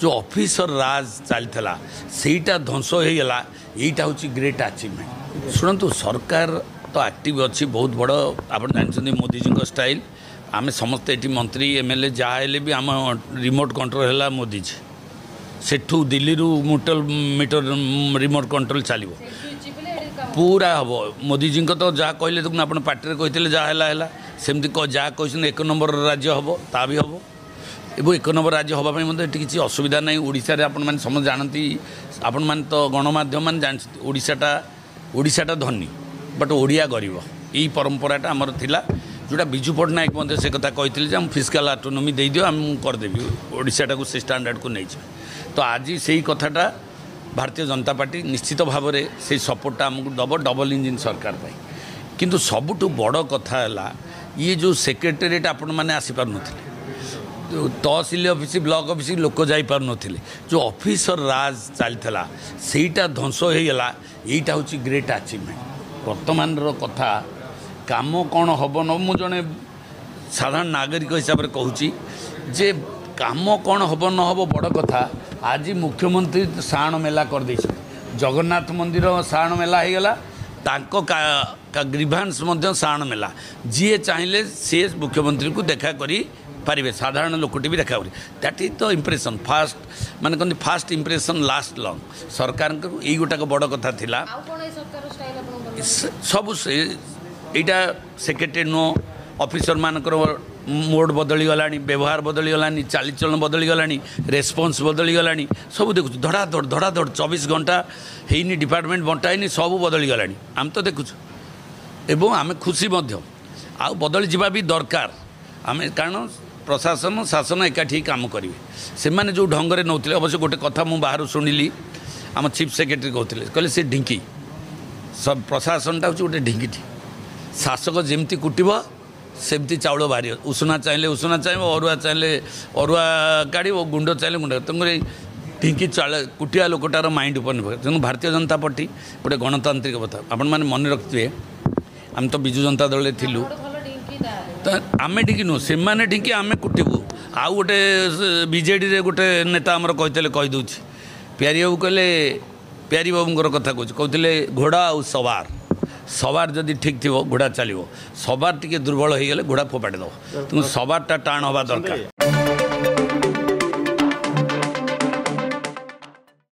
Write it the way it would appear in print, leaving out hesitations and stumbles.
जो ऑफिसर राज चलता सेटा ध्वंस हो गला यहीटा हूँ ग्रेट अचीवमेंट। शुणु सरकार तो एक्टिव अच्छी बहुत बड़ आप जानते मोदीजी स्टाइल आम समस्ते ये मंत्री एमएलए जहाँ भी आम रिमोट कंट्रोल है मोदीजी सेठू दिल्ली मीटर रिमोट कंट्रोल चलो पूरा हम मोदीजी तो जहाँ कहले देखो आप पार्टी कहते जहाँ है सेमती जहाँ कह एक नंबर राज्य हम ता भी हम एवं एक नंबर राज्य हाँपाई किसी असुविधा ना ओडिशा आपण समझ जानती आपण मैंने तो गणमाध्यम मैंने जानते ओडिशाटा धनी बट ओडिया गरीब यही परंपराटा आमर थिला जोटा विजु पट्टनायक से कथा कहते हम फिस्काल ऑटोनॉमी दे दियो हम करदेवी ओडिशाटा को से स्टैंडर्ड को नहीं तो आज से कथाटा भारतीय जनता पार्टी निश्चित भाव में से सपोर्टा आमको दब डबल इंजिन सरकार पाई किंतु सबुठु बड़ कथा है ये जो सेक्रेटेरिएट आपण मैंने आसीपार नथिले तहसिल ऑफिस ब्लॉक ऑफिस लोक जापार नथिले जो ऑफिसर राज चलता सेटा ध्वंस हो गला यहीटा हूँ ग्रेट अचीवमेंट। वर्तमान कथा काम कौन हम न मु जड़े साधारण नागरिक हिसाब से कहूँ जे काम कौन हम न हम बड़ कथा आज मुख्यमंत्री साण मेला कर दे जगन्नाथ मंदिर साण मेला हो गला तांको का ग्रीभांस साण मेला जी चाहिए सी मुख्यमंत्री को देखा करी पारे साधारण लोकटी भी देखा that is the impression fast माने कहते फास्ट इम्प्रेशन लास्ट लंग सरकार यही गोटाक बड़ कथा थिला सब से यहाँ सेक्रेटरी नो ऑफिसर मानकर मोड बदली गला व्यवहार बदली गला चालीचलन बदली गला रेस्पॉन्स बदली गला सब देखु धड़ाधड़ 24 घंटा है डिपार्टमेंट बंटाई सब बदली गला आम तो देखु एवं आम खुशी आ बदली जावा भी दरकार आम कारण प्रशासन शासन एकाठी काम करेंगे से मैंने जो ढंग से नौते अवश्य गोटे कथा मुझे बाहर शुणिली आम चीफ सेक्रेटरी कहते कहले से ढिंकी सब प्रशासनटा हूँ गोटे ढिंकी शासक जमती कुटब सेमती चाउल बाहर उषुना चाहिए उषुना चाहिए अरुआ चाहिए अरुआ काढ़ गुंड चाहिए गुंड तेनाली ढिंकी कुटिया लोकटार माइंड उपर निर्भर तेणु भारतीय जनता पार्टी गोटे गणतांत्रिक कथा आपण मैंने मन रखिए आम तो विजु जनता दल थिलु तो आम ढिंकी नुह से ढिंकी आम कुटबू आउ गोटे बीजेडी रे गोटे नेता आमर कहते कहीदे प्यारी बाबू कहले प्यारी बाबूर कथा कहते घोड़ा आ सवार सवार जदि ठीक थी घोड़ा चलो सवार टी दुर्बल हो गले घोड़ा फोपाड़ी दब तेणु सवारटा टाण हवा दरकार।